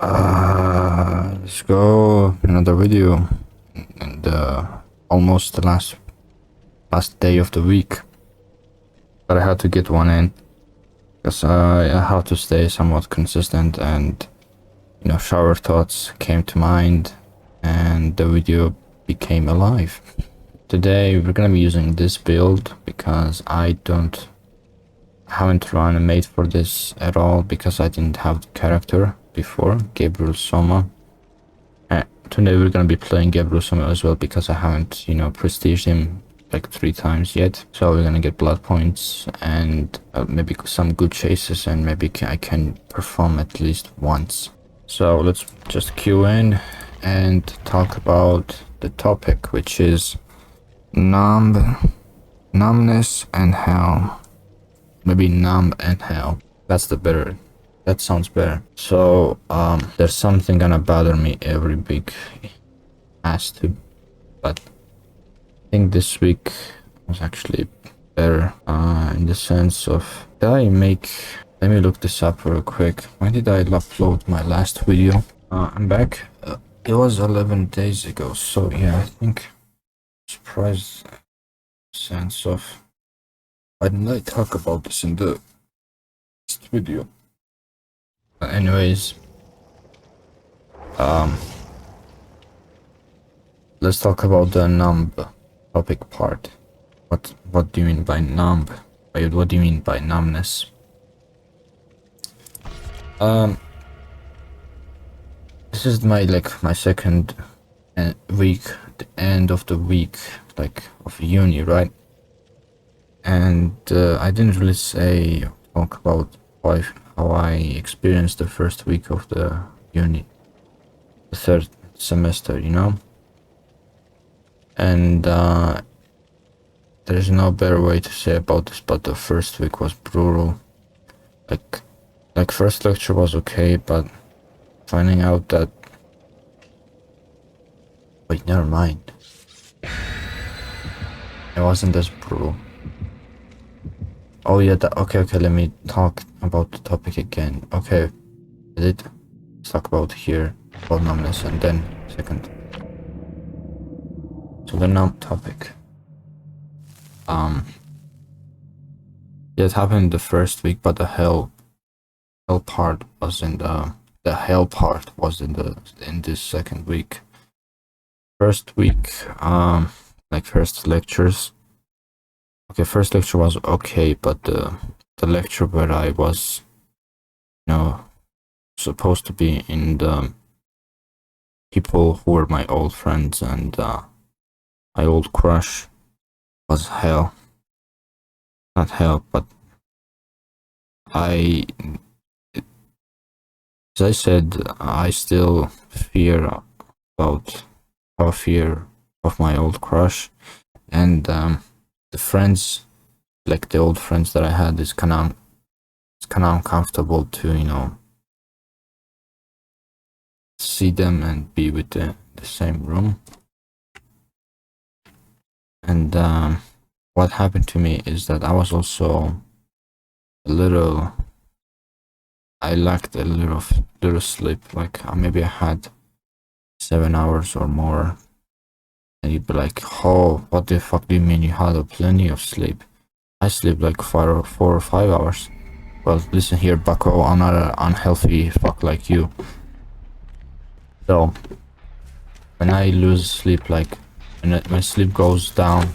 Let's go another video, and almost the last day of the week, but I had to get one in because I have to stay somewhat consistent, and shower thoughts came to mind, and the video became alive. Today we're gonna be using this build because I haven't run a mate for this at all because I didn't have the character before, Gabriel Soma. Today we're gonna be playing Gabriel Soma as well because I haven't, prestiged him like 3 times yet. So we're gonna get blood points and maybe some good chases, and maybe I can perform at least once. So let's just queue in and talk about the topic, which is numbness and hell. Maybe numb and hell. That sounds better. So there's something gonna bother me every week. Has to. But I think this week was actually better in the sense of, let me look this up real quick. When did I upload my last video? I'm back. It was 11 days ago, so yeah, I think surprised sense of, why didn't I talk about this in the last video? Anyways, let's talk about the numb topic part. What do you mean by numb? What do you mean by numbness? This is my second week, the end of the week, of uni, right? And I didn't really talk about how I experienced the first week of the uni, the third semester, and there's no better way to say about this, but the first week was brutal. Like first lecture was okay, but finding out that, wait, never mind, it wasn't as brutal. Oh yeah, okay, let me talk about the topic again. Okay, let's talk about numbness, and then second. So the numb topic. Yeah, it happened the first week, but the hell part was in this second week. First week, first lectures. Okay, first lecture was okay, but the lecture where I was, supposed to be in the people who were my old friends and my old crush, was hell. Not hell, but as I said, I still fear of my old crush, and the friends, the old friends that I had, it's kind of uncomfortable to see them and be with the same room. And what happened to me is that I was also I lacked a little sleep. Maybe I had 7 hours or more. And you'd be like, oh, what the fuck do you mean you had plenty of sleep? I sleep 4 or 5 hours. Well, listen here, bucko, I'm not an unhealthy fuck like you. So, when I lose sleep, when my sleep goes down,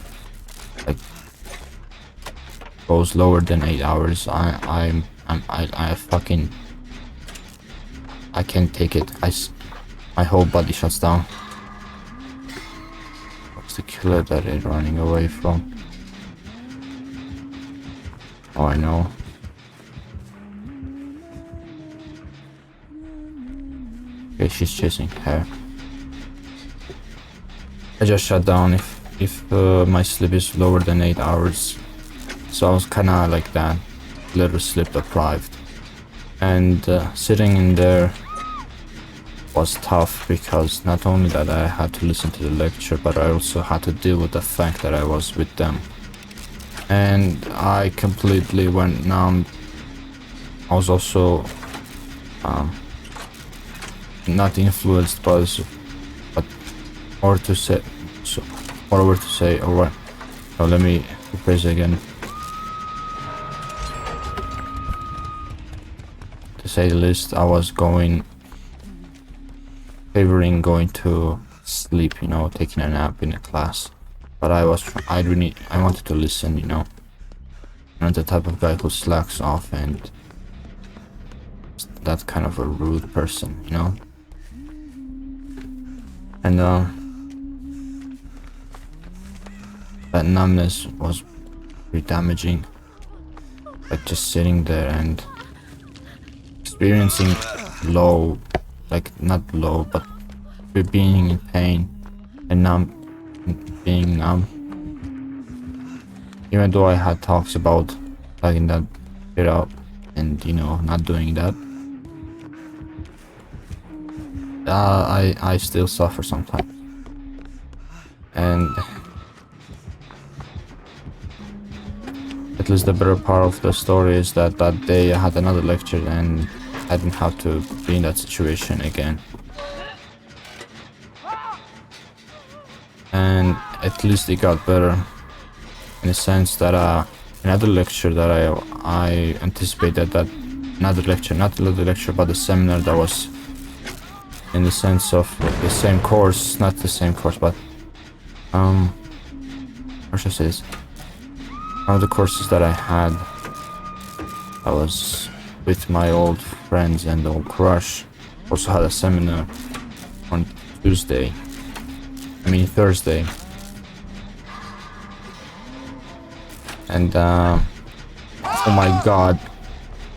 goes lower than 8 hours, I can't take it. My whole body shuts down. The killer that is running away from. Oh, I know. Okay, she's chasing her. I just shut down if my sleep is lower than 8 hours. So I was kinda like that, little sleep deprived. And sitting in there was tough because not only that I had to listen to the lecture, but I also had to deal with the fact that I was with them. And I completely went numb. I was also not influenced by but more to say, so moreover to say, or what? So let me rephrase again. To say the least, I was favoring going to sleep, you know, taking a nap in a class. But I wanted to listen, you know. I'm not the type of guy who slacks off and that kind of a rude person, you know. And that numbness was pretty damaging. Like just sitting there and experiencing low, like not low, but being in pain and being numb. Even though I had talks about letting that get out and, you know, not doing that, I still suffer sometimes. And at least the better part of the story is that that day I had another lecture and I didn't have to be in that situation again. And at least it got better in the sense that another lecture that I anticipated, that not the lecture but the seminar that was in the sense of the same course, not the same course, but how should I say this? One of the courses that I had, I was with my old friends and old crush, also had a seminar on Thursday. And oh my god,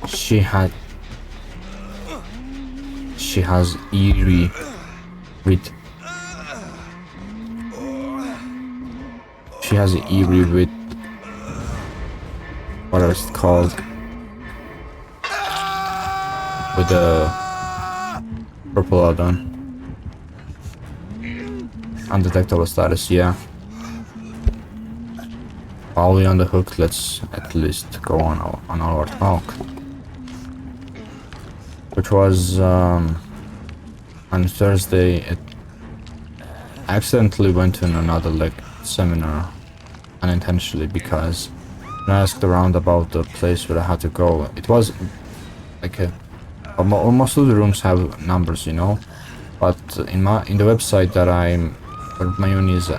she has eerie with what is it called, with the purple add-on, undetectable status. Yeah, while we're on the hook, let's at least go on our talk, which was on Thursday. It accidentally went to another seminar unintentionally, because when I asked around about the place where I had to go, it was like most of the rooms have numbers, you know, but in the website that where my uni is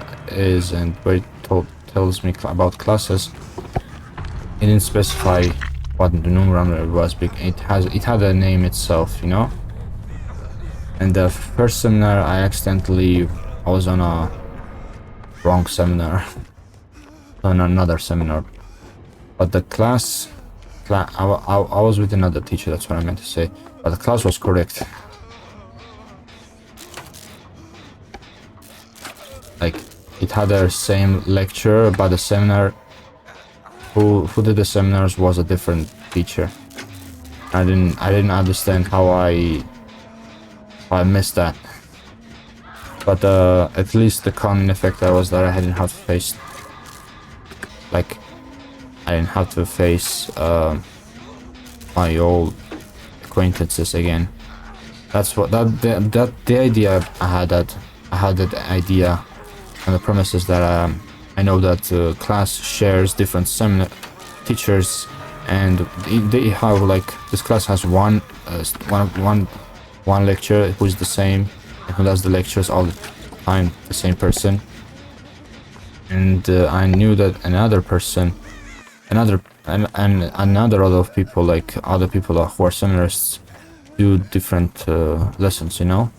and where it tells me about classes, it didn't specify what the number was. It had a name itself, you know. And the first seminar, I was on a wrong seminar, on another seminar, but the class I was with another teacher, that's what I meant to say, but the class was correct. Like, it had the same lecture, but the seminar, who did the seminars was a different teacher. I didn't understand how I missed that. But at least the common effect was that I didn't have to face, my old acquaintances again. That's what the idea I had that idea on the premises that I know that class shares different seminar teachers, and they have this class has one lecturer who is the same and who does the lectures all the time, the same person. And I knew that another other people, other people who are seminarists, do different lessons, you know.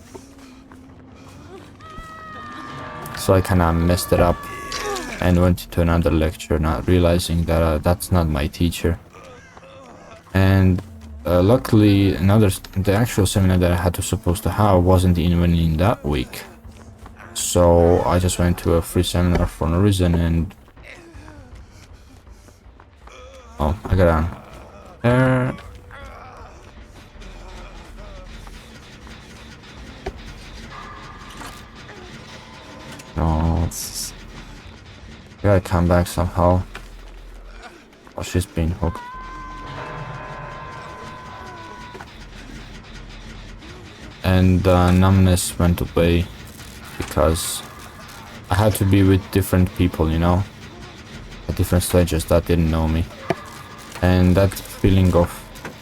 So I kind of messed it up and went to another lecture, not realizing that that's not my teacher. And luckily, the actual seminar that I had supposed to have wasn't even in that week. So I just went to a free seminar for no reason, and I got on there. No, gotta come back somehow. Oh, she's being hooked. and the numbness went away because I had to be with different people, you know, different strangers that didn't know me, and that feeling of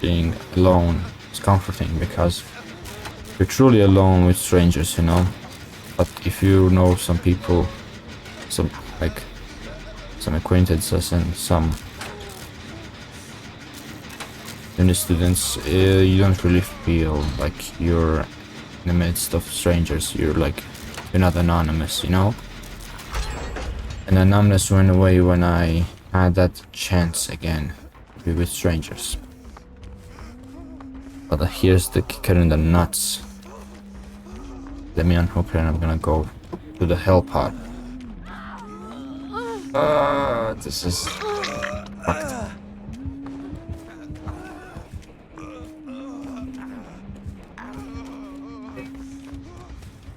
being alone is comforting because you're truly alone with strangers, you know. But if you know some people, some acquaintances and some uni students, you don't really feel like you're in the midst of strangers. You're not anonymous, you know. And the numbness went away when I had that chance again to be with strangers. But here's the kicker in the nuts. Let me unhook her and I'm gonna go to the hell part. This is fucked.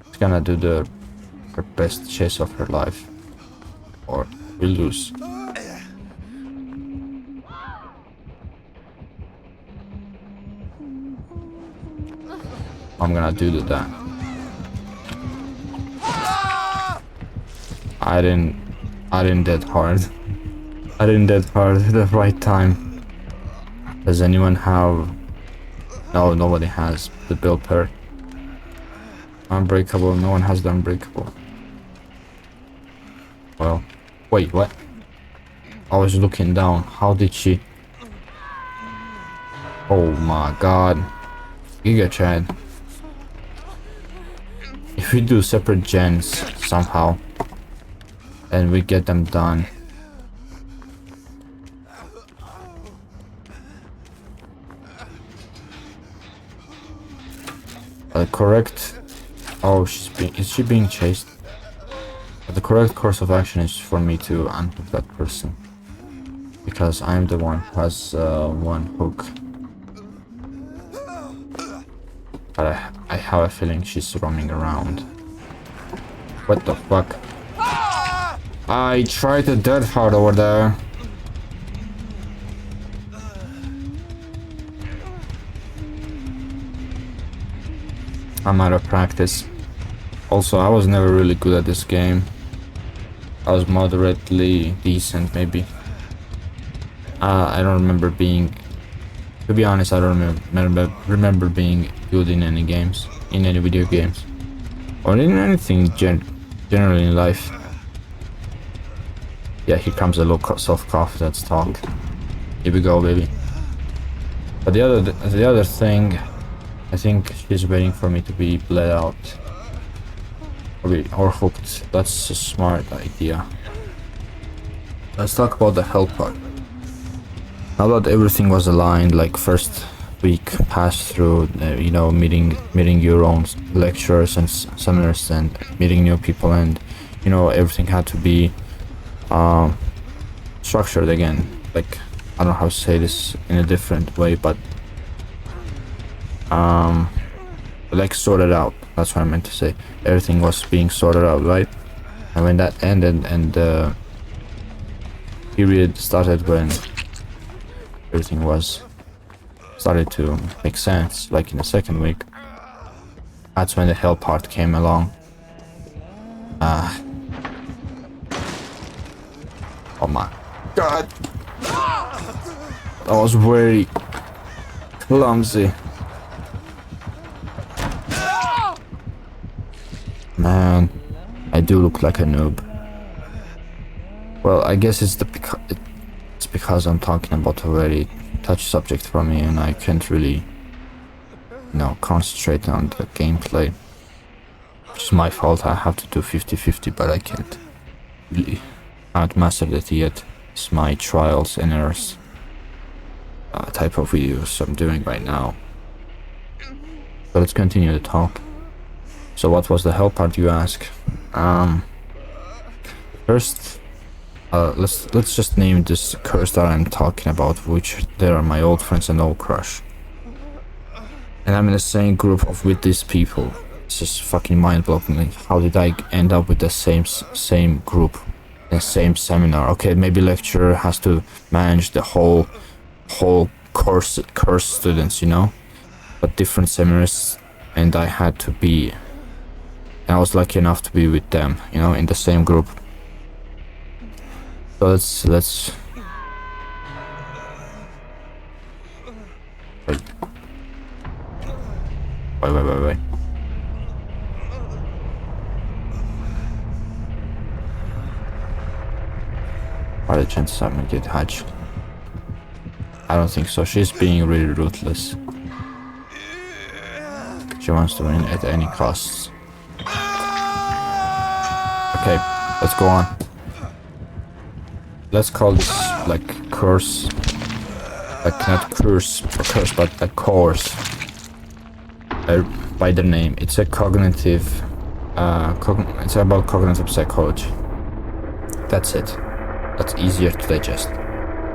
She's gonna do her best chase of her life, or we lose. I'm gonna do that. I didn't dead hard. I didn't dead hard at the right time. Does anyone have... No, nobody has the build perk. Unbreakable, no one has the unbreakable. Well, wait, what? I was looking down. How did she... Oh my god. Giga Chad. If we do separate gens somehow and we get them done, correct... Oh, is she being chased? The correct course of action is for me to unhook that person, because I'm the one who has one hook. But I have a feeling she's roaming around. What the fuck? I tried the dead hard over there. I'm out of practice. Also, I was never really good at this game. I was moderately decent, maybe. I don't remember being... To be honest, I don't remember being good in any games, in any video games, or in anything generally in life. Yeah, here comes a low self-confidence talk. Here we go, baby. But the other thing, I think she's waiting for me to be bled out, or hooked. That's a smart idea. Let's talk about the hell part. Now that everything was aligned, like first week passed through, you know, meeting your own lecturers and seminars and meeting new people, and you know, everything had to be structured again. Like, I don't know how to say this in a different way, but like sorted out. That's what I meant to say. Everything was being sorted out, right? And when that ended and the period started when everything started to make sense, like in the second week, that's when the hell part came along. Oh my god, that was very clumsy. Man, I do look like a noob. Well, I guess it's because I'm talking about a very touchy subject for me, and I can't really, you know, concentrate on the gameplay. It's my fault. I have to do 50-50, but I can't really. I haven't mastered it yet. It's my trials and errors type of videos I'm doing right now. So let's continue the talk. So what was the hell part, you ask? First, let's just name this curse that I'm talking about, which they are my old friends and old crush. And I'm in the same group with these people. It's just fucking mind-blowing. Like, how did I end up with the same group, the same seminar? Okay, maybe lecturer has to manage the whole course students, you know, but different seminars and I had to be, I was lucky enough to be with them, you know, in the same group. So let's wait. Wait. What are the chances I'm gonna get hatched? I don't think so. She's being really ruthless. She wants to win at any cost. Okay, let's go on. Let's call this like curse. Like not curse, but a course. By the name. It's a cognitive, it's about cognitive psychology. That's it. That's easier to digest.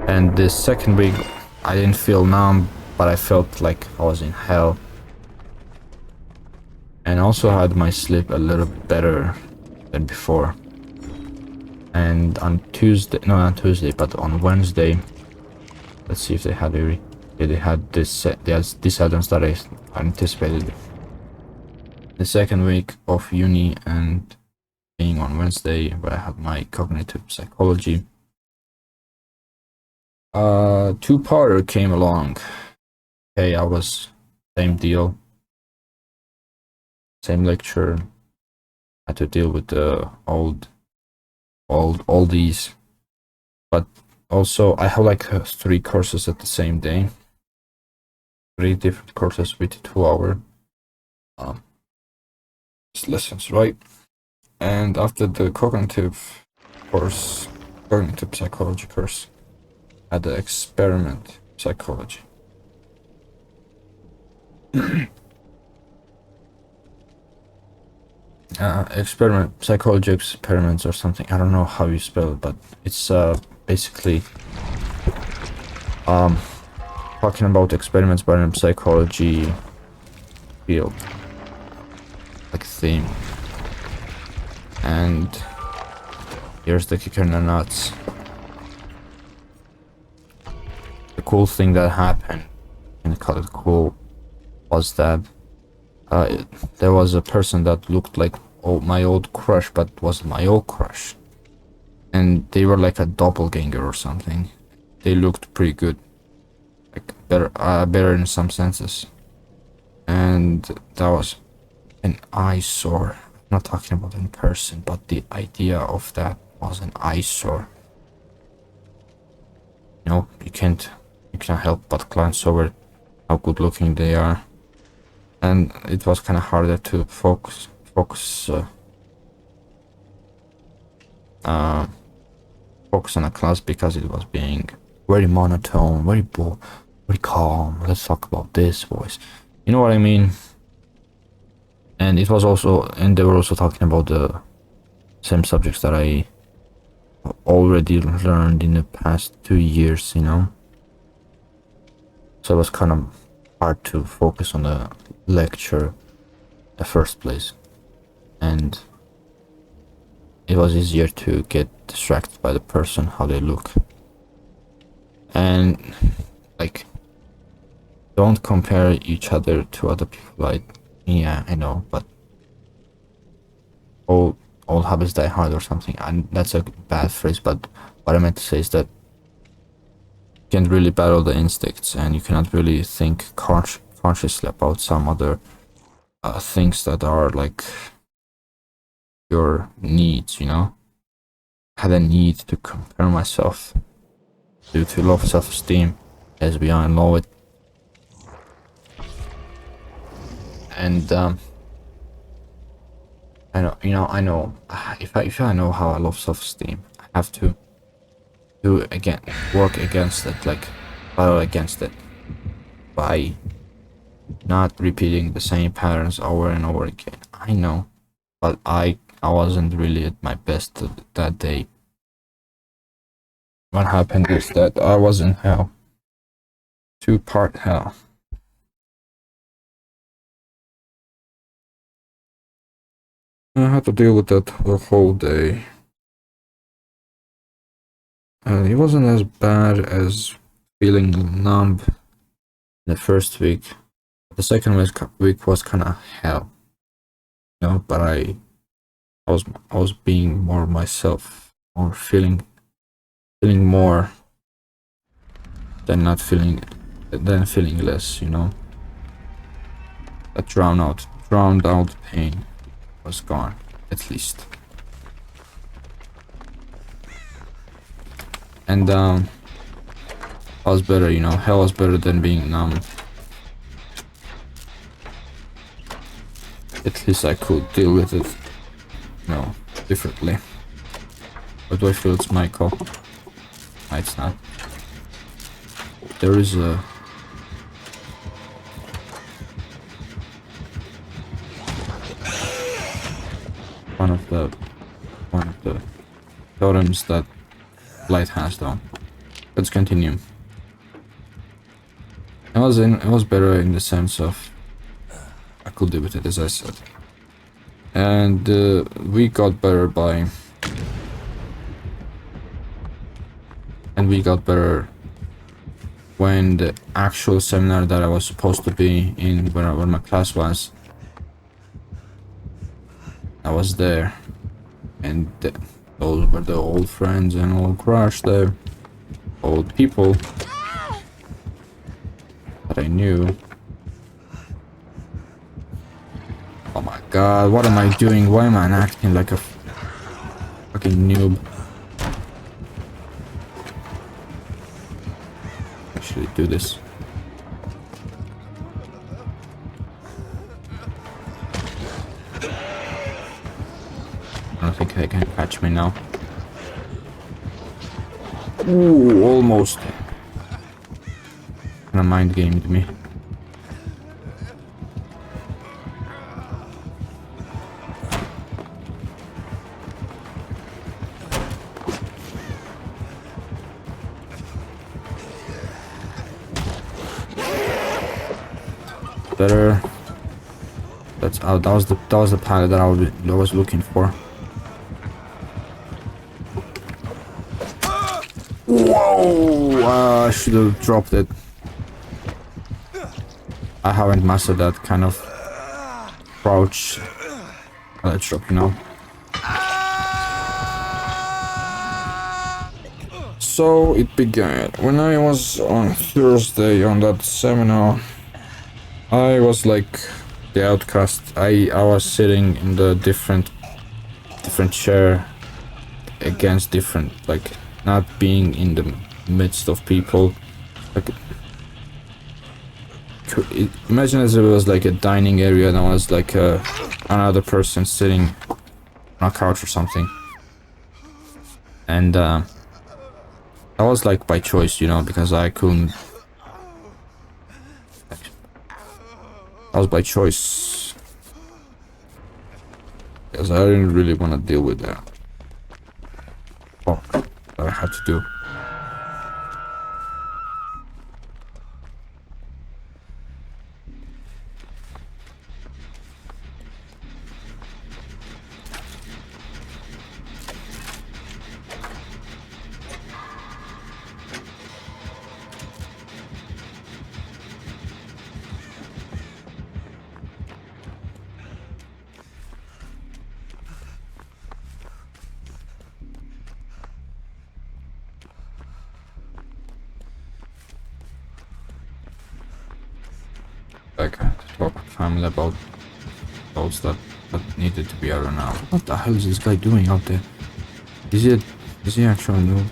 And the second week, I didn't feel numb, but I felt like I was in hell. And also had my sleep a little better than before. And on Tuesday, no, not Tuesday, but on Wednesday, let's see if they had they had this items that I anticipated. The second week of uni and being on Wednesday, where I had my cognitive psychology, two-parter came along. Okay, I was same deal, same lecture. Had to deal with the oldies, but also I have like 3 courses at the same day. 3 different courses with 2-hour lessons, right? And after the cognitive course, cognitive psychology course, I had the experiment psychology. Experiment psychology experiments or something. I don't know how you spell it, but it's basically talking about experiments but in psychology field, like theme. And here's the kicker in the nuts. The cool thing that happened, and call it cool, was that there was a person that looked like my old crush, but wasn't my old crush. And they were like a doppelganger or something. They looked pretty good, like better in some senses. And that was an eyesore. I'm not talking about in person, but the idea of that was an eyesore. You know, you can't help but glance over how good looking they are. And it was kind of harder to focus on a class because it was being very monotone, very calm. Let's talk about this voice. You know what I mean? And it was also, and they were also talking about the same subjects that I already learned in the past 2 years, you know? So it was kind of hard to focus on the lecture in the first place. And it was easier to get distracted by the person, how they look. And like, don't compare each other to other people. Like, yeah, I know, but all habits die hard or something. And that's a bad phrase, but what I meant to say is that you can't really battle the instincts, and you cannot really think consciously about some other things that are like your needs, you know? I had a need to compare myself due to low self-esteem, as we all know it. And I know if I know how I love self-esteem, I have to work against it, like battle against it by not repeating the same patterns over and over again. I know, but I wasn't really at my best that day. What happened is that I was in hell. 2-part hell. I had to deal with that the whole day. And it wasn't as bad as feeling numb in the first week, The second week was kind of hell, you know, but I was being more myself, or feeling more than not feeling, than feeling less, you know. That drowned out pain was gone, at least. And I was better, you know. Hell was better than being numb. At least I could deal with it, you know, differently. But do I feel it's my call? No, it's not. There is a... one of the totems that light has down. Let's continue. It was better in the sense of I could deal with it, as I said. And we got better by... and we got better when the actual seminar that I was supposed to be in, where my class was, I was there. And those were the old friends and old crush there. Old people that I knew. Oh my god, what am I doing? Why am I acting like a fucking noob? Actually do this. I don't think they can catch me now. Ooh, almost. Kinda mind gamed me. Better. That's that was the pilot that I was looking for. Whoa! I should have dropped it. I haven't mastered that kind of crouch. Let's drop, you know. So it began when I was on Thursday on that seminar. I was like the outcast. I was sitting in the different chair against different, like, not being in the midst of people. Like, imagine as if it was like a dining area and I was like another person sitting on a couch or something. And I was like by choice, you know, because I couldn't. I was by choice. Because I didn't really want to deal with that. Fuck that I had to do. Like, to talk with family about those that needed to be out now. What the hell is this guy doing out there? Is he actually new?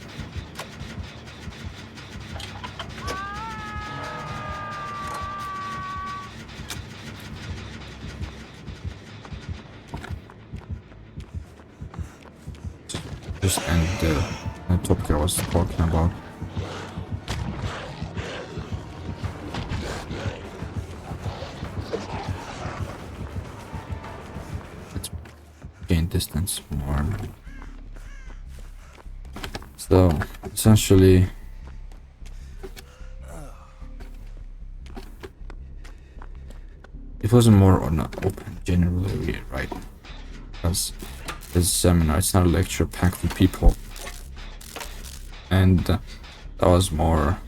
Just end the topic I was talking about. Gain distance more. So essentially it wasn't more or not open generally, right? Because this seminar, it's not a lecture packed with people, and that was more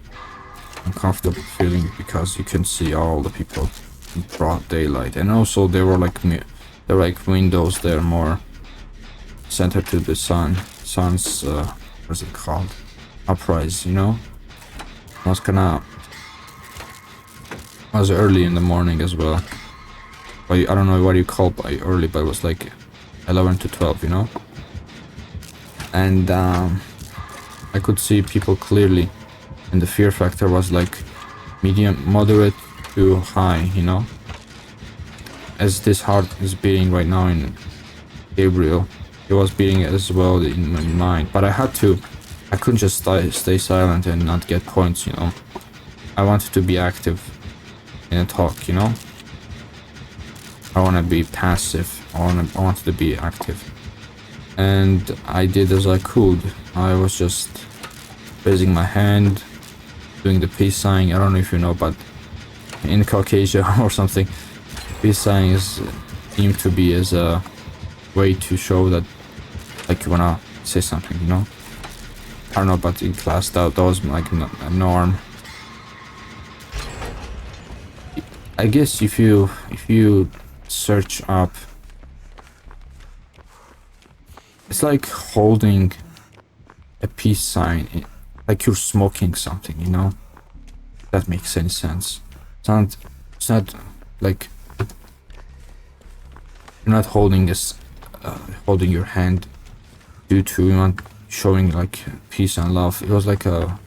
uncomfortable feeling because you can see all the people in broad daylight, and also there were like windows there more centered to the sun's what's it called, uprise, you know. I was early in the morning as well. I don't know what you call by early, but it was like 11 to 12, you know. And I could see people clearly, and the fear factor was like medium, moderate to high, you know. As this heart is beating right now in Gabriel, it was beating as well in my mind. But I couldn't just stay silent and not get points, you know. I wanted to be active in a talk, you know. I want to be passive. I wanted to be active. And I did as I could. I was just raising my hand, doing the peace sign. I don't know if you know, but in Caucasia or something, peace sign is deemed to be as a way to show that, like, you wanna say something, you know. I don't know, but in class that was like a norm. I guess if you search up, it's like holding a peace sign, like you're smoking something, you know. If that makes any sense. It's not like you're not holding holding your hand due to not showing like peace and love. It was like I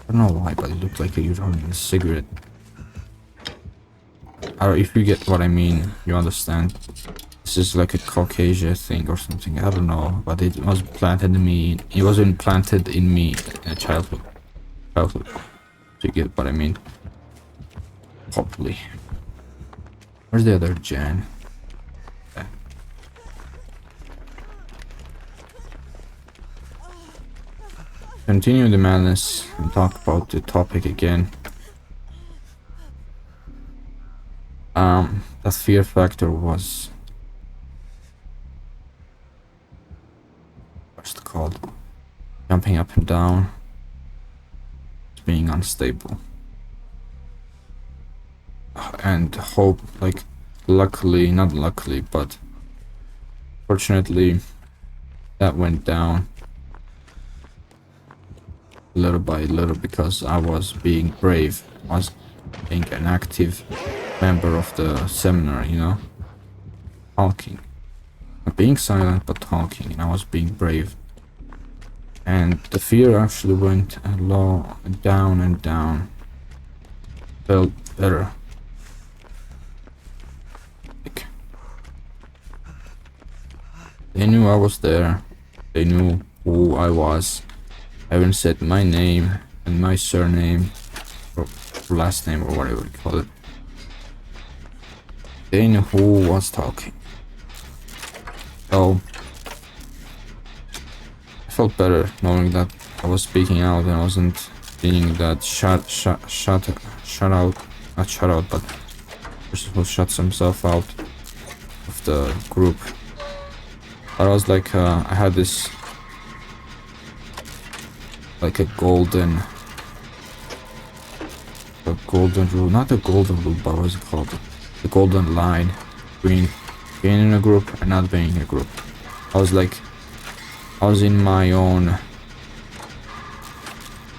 don't know why, but it looked like you're holding a cigarette. Or if you get what I mean, you understand. This is like a Caucasia thing or something. I don't know, but it was planted in me. It was implanted in me in childhood. So you get what I mean. Hopefully. Where's the other Jan? Okay. Continue the madness and talk about the topic again. That fear factor was what's it called? Jumping up and down, being unstable, and hope, like, luckily, not luckily, but fortunately, that went down little by little because I was being brave. I was being an active member of the seminar, you know, talking, not being silent but talking, and I was being brave, and the fear actually went low, down and down. Felt better. Like, they knew I was there. They knew who I was. I even said my name and my surname or last name or whatever you call it. They knew who was talking. So I felt better knowing that I was speaking out and I wasn't being that shut out, not shut out, but person who shuts himself out of the group. But I was like, I had this like a golden rule, not a golden rule, but what's it called? The golden line between being in a group and not being in a group. I was like, I was in my own,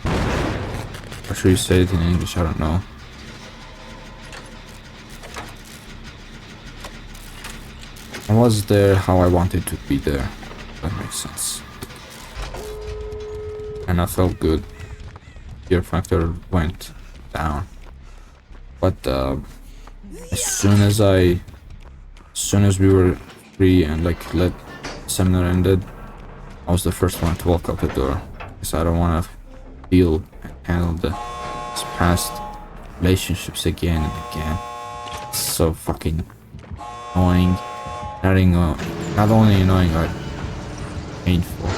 how should you say it in English? I don't know. I was there how I wanted to be there. That makes sense. And I felt good. Fear factor went down. But as soon as we were free and like let seminar ended, I was the first one to walk out the door because I don't want to deal and handle these past relationships again and again. It's so fucking annoying. Not only annoying, but painful.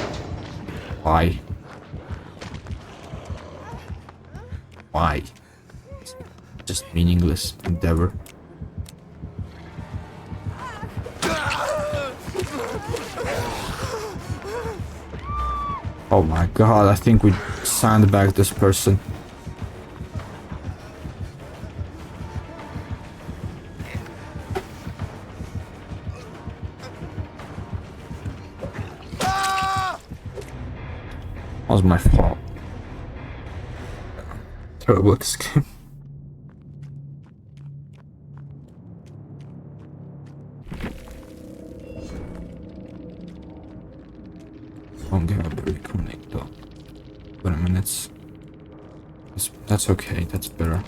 Why? Why? It's just meaningless endeavor. Oh my god, I think we sandbagged this person. was my fault. Terrible at this game. Don't get a very connect though. 20 minutes. That's okay, that's better.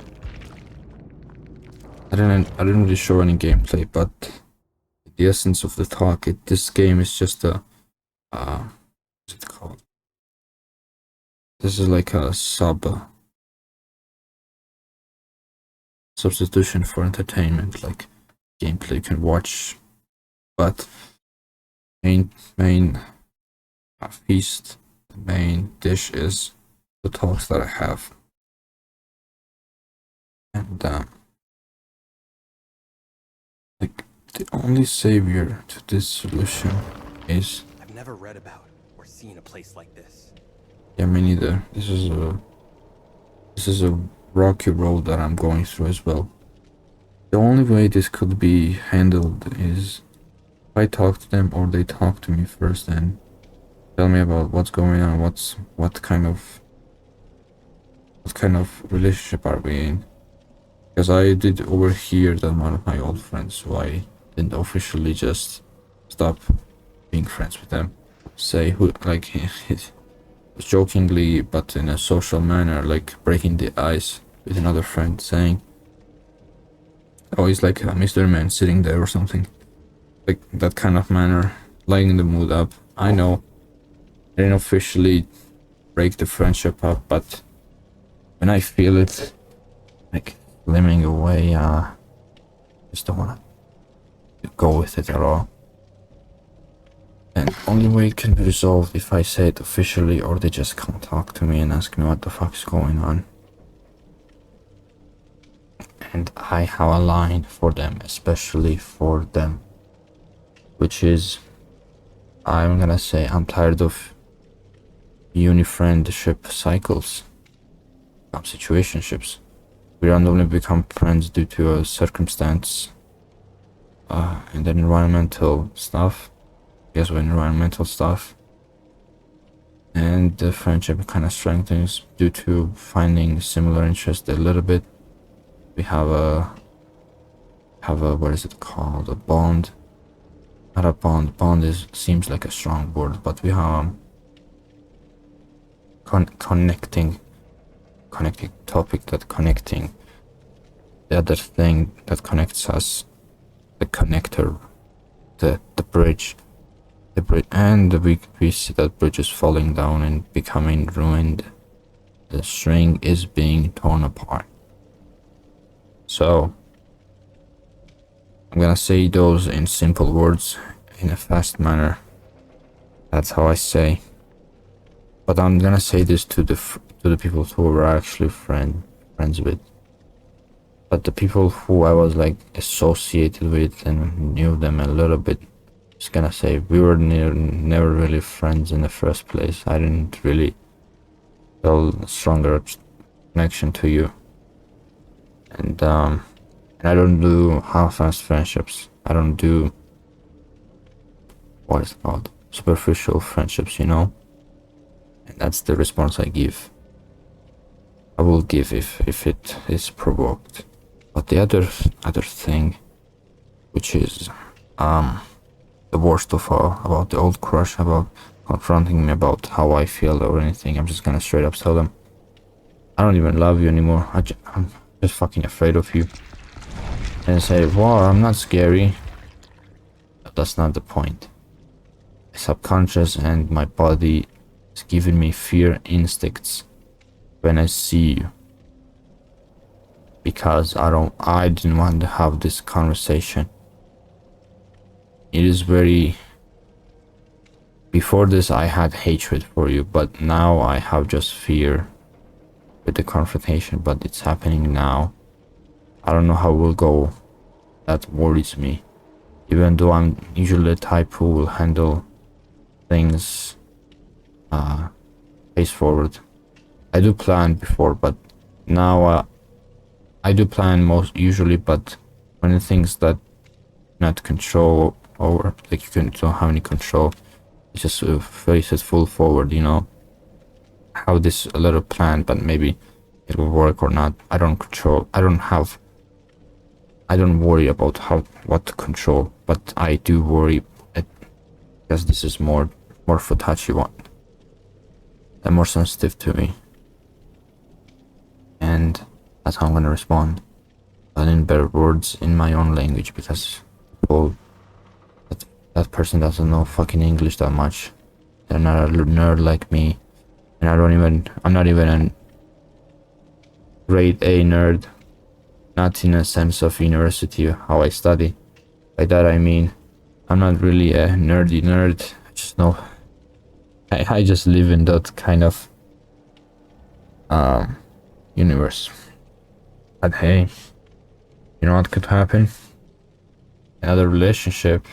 I didn't really show any gameplay, but the essence of the talk, this game is just a what's it called? This is like a substitution for entertainment, like gameplay you can watch, but main feast, the main dish is the talks that I have. And like the only savior to this solution is I've never read about or seen a place like this. yeah, me neither. This is a rocky road that I'm going through as well. The only way this could be handled is if I talk to them or they talk to me first and tell me about what's going on, what kind of relationship are we in. Because I did overhear that one of my old friends, who I didn't officially just stop being friends with them, say who like jokingly but in a social manner, like breaking the ice with another friend, saying, oh, he's like a Mr. Man sitting there or something, like that kind of manner, lighting the mood up. I know I didn't officially break the friendship up, but when I feel it like slimming away, I just don't want to go with it at all. And only way it can be resolved if I say it officially, or they just come talk to me and ask me what the fuck is going on. And I have a line for them, especially for them, which is, I'm gonna say I'm tired of uni-friendship cycles, situationships. We randomly become friends due to a circumstance, and then environmental stuff. Guess what, environmental stuff. And the friendship kind of strengthens due to finding similar interests a little bit. We have a what is it called? A bond. Not a bond. Bond seems like a strong word, but we have connecting topic, that connecting the other thing that connects us, the connector, the bridge, and we see that bridge is falling down and becoming ruined. The string is being torn apart. So I'm gonna say those in simple words, in a fast manner. That's how I say. But I'm gonna say this to the people who we're actually friends with. But the people who I was like associated with and knew them a little bit, just gonna say we were never really friends in the first place. I didn't really feel a stronger connection to you. And I don't do half-assed friendships. I don't do what is it called, superficial friendships, you know. And that's the response I give. I will give if it is provoked. But the other thing, which is the worst of all, about the old crush, about confronting me about how I feel or anything, I'm just gonna straight up tell them, I don't even love you anymore. I'm just fucking afraid of you. And say, wow, I'm not scary. But that's not the point. My subconscious and my body is giving me fear instincts when I see you. Because I didn't want to have this conversation. It is very... Before this I had hatred for you, but now I have just fear with the confrontation, but it's happening now. I don't know how it will go. That worries me. Even though I'm usually the type who will handle things face forward. I do plan before, but now I do plan most usually, but when the things that not control or like you don't have any control, you just face it full forward, you know. have this little plan, but maybe it will work or not. I don't control. I don't worry about what to control, but I do worry because this is more of a touchy one and more sensitive to me, and that's how I'm gonna respond, but in better words, in my own language, because people, that person doesn't know fucking English that much. They're not a nerd like me, and I'm not even a grade A nerd. Not in a sense of university, how I study. By that I mean, I'm not really a nerdy nerd. I just know, I just live in that kind of universe. But hey, you know what could happen? Another relationship,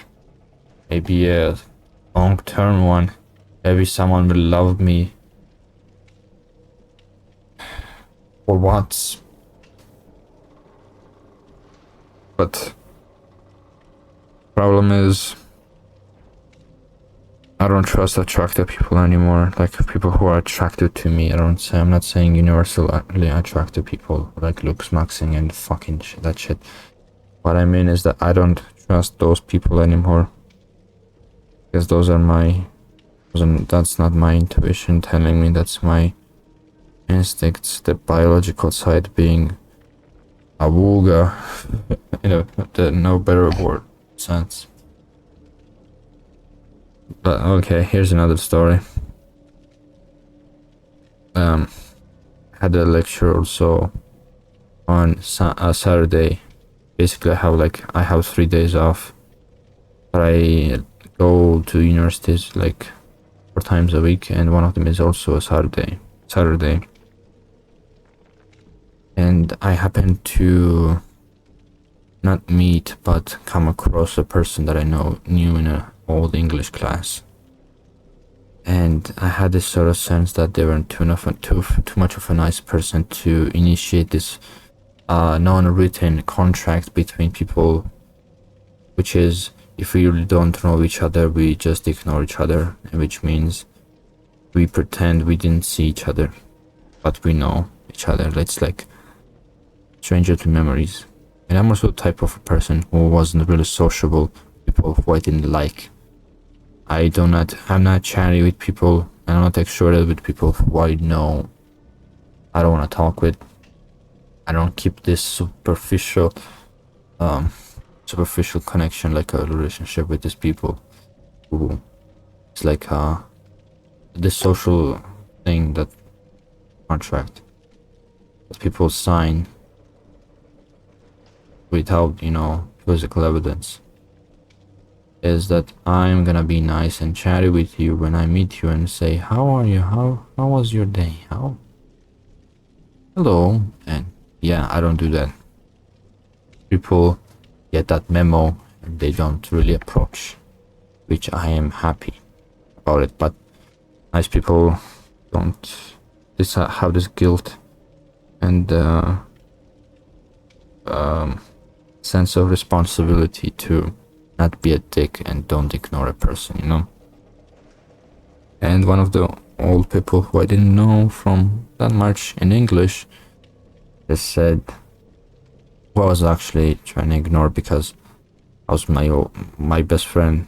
maybe a long-term one. Maybe someone will love me for what? But problem is, I don't trust attractive people anymore. Like people who are attracted to me. I'm not saying universally attractive people like looks maxing and fucking that shit. What I mean is that I don't trust those people anymore, because that's not my intuition telling me. That's my instincts, the biological side being awooga, the no better word sense. But okay, here's another story. Had a lecture also on Saturday. Basically, I have 3 days off, but I go to universities like 4 times a week, and one of them is also a Saturday. And I happened to not meet but come across a person that I knew in an old English class, and I had this sort of sense that they weren't too much of a nice person to initiate this non-written contract between people, which is, if we really don't know each other, we just ignore each other, which means we pretend we didn't see each other, but we know each other. It's like stranger to memories. And I'm also the type of a person who wasn't really sociable, people who I didn't like. I'm not chatty with people, and I'm not extroverted with people who I know I don't want to talk with. I don't keep this superficial connection, like a relationship with these people who it's like this social thing, that contract that people sign without physical evidence, is that I'm gonna be nice and chatty with you when I meet you and say, how are you, how was your day, hello. And yeah, I don't do that. People get that memo and they don't really approach, which I am happy about it. But nice people don't have this guilt and sense of responsibility to not be a dick and don't ignore a person, And one of the old people who I didn't know from that much in English just said, who I was actually trying to ignore because I was my best friend.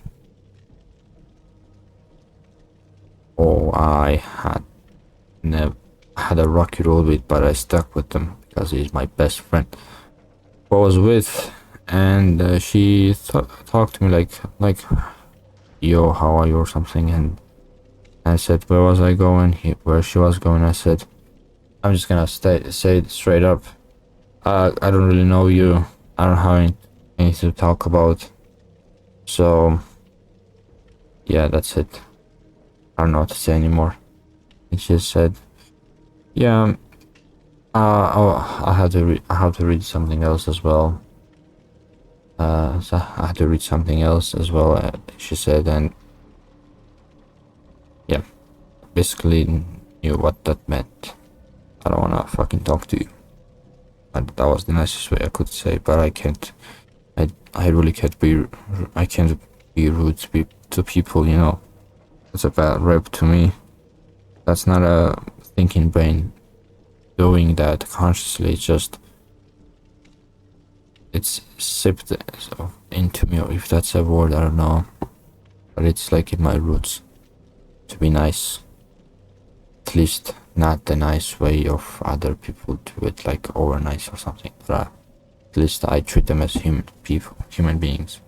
I had a rocky road with, but I stuck with him because he's my best friend who I was with. And she talked to me like yo, how are you, or something, and I said, where was I going? Where she was going, I said, I'm just gonna say it straight up, I don't really know you, I don't have anything to talk about, so yeah, that's it, I don't know what to say anymore. And she said, yeah, I have to read something else as well. So I had to read something else as well, she said, and yeah, basically knew what that meant. I don't wanna fucking talk to you. And that was the nicest way I could say, but I can't. I really can't be. I can't be rude to people. It's a bad rep to me. That's not a thinking brain doing that consciously. It's sipped into me, or if that's a word, I don't know, but it's like in my roots to be nice, at least not the nice way of other people do it, like over nice or something, but at least I treat them as human beings.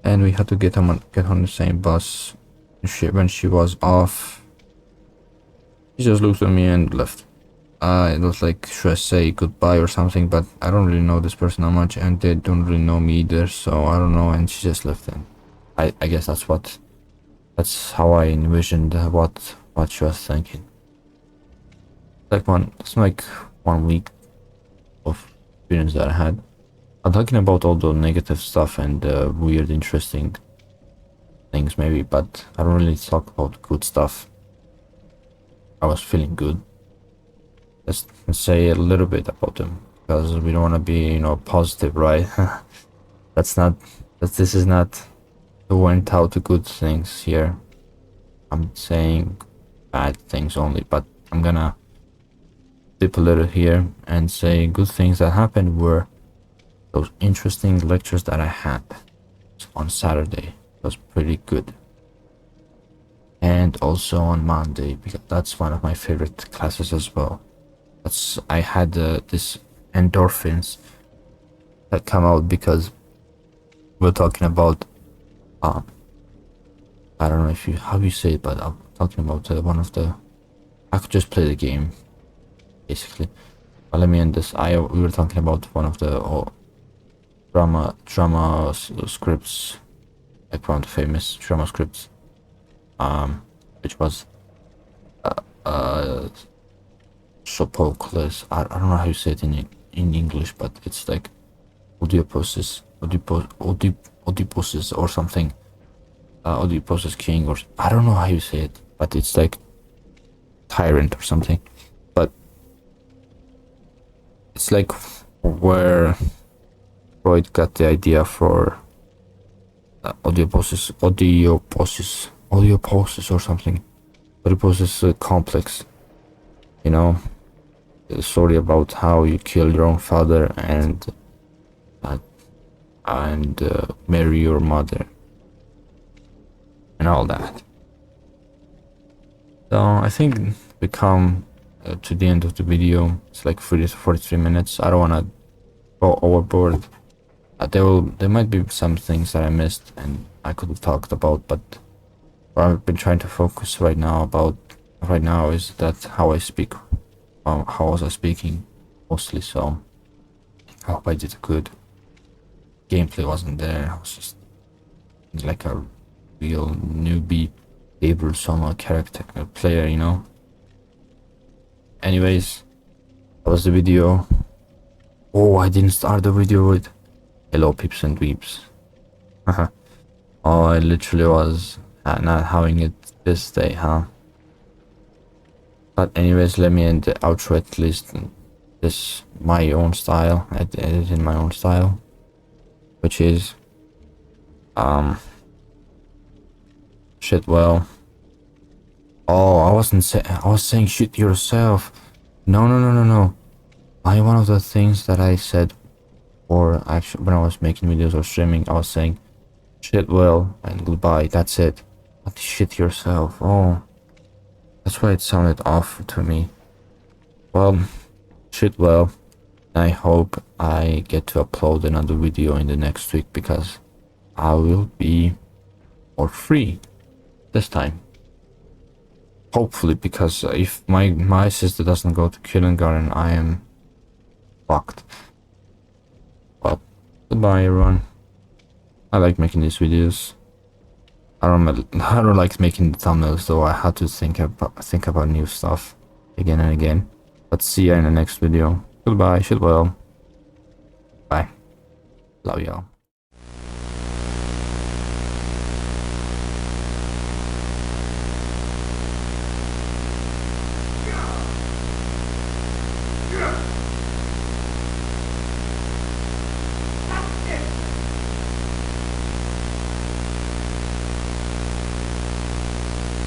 And we had to get on the same bus. When she was off, she just looked at me and left. It was like, should I say goodbye or something, but I don't really know this person that much, and they don't really know me either, so I don't know, and she just left. And I guess that's how I envisioned what she was thinking. It's like 1 week of experience that I had. I'm talking about all the negative stuff and weird, interesting things maybe, but I don't really talk about good stuff. I was feeling good. Let's say a little bit about them, because we don't want to be, you know, positive, right? This is not to went out to good things here. I'm saying bad things only, but I'm gonna dip a little here and say good things that happened were those interesting lectures that I had on Saturday. It was pretty good. And also on Monday, because that's one of my favorite classes as well. I had this endorphins that come out because we're talking about I don't know how you say it, but I'm talking about one of the, I could just play the game basically. But let me end this. We were talking about one of the drama scripts, like one of the famous drama scripts, which was Sophocles. I don't know how you say it in English, but it's like Oedipus or something. Oedipus King, or I don't know how you say it, but it's like tyrant or something. But it's like where Freud got the idea for Oedipus or something. Oedipus complex, you know, the story about how you kill your own father and marry your mother and all that. So I think we come to the end of the video. It's like 30 to 43 minutes. I don't want to go overboard. There might be some things that I missed and I could have talked about, but what I've been trying to focus right now is that how I speak. How was I speaking mostly? So I hope I did good. Gameplay wasn't there. I was just like a real newbie Gabriel Soma player, you know. Anyways, that was the video. Oh, I didn't start the video with hello peeps and dweeps. Oh, I literally was not having it this day, huh? But anyways, let me end the outro at least this my own style. I edit in my own style, which is shit well. Oh, I was saying shit yourself. No. One of the things that I said, or actually when I was making videos or streaming, I was saying shit well and goodbye. That's it. Not shit yourself. Oh, that's why it sounded off to me. Well, shit well. I hope I get to upload another video in the next week, because I will be more free this time. Hopefully, because if my sister doesn't go to kindergarten, I am fucked. Well, goodbye everyone. I like making these videos. I don't like making the thumbnails though. I had to think about new stuff again and again. But see ya in the next video. Goodbye, shit well. Bye. Love y'all.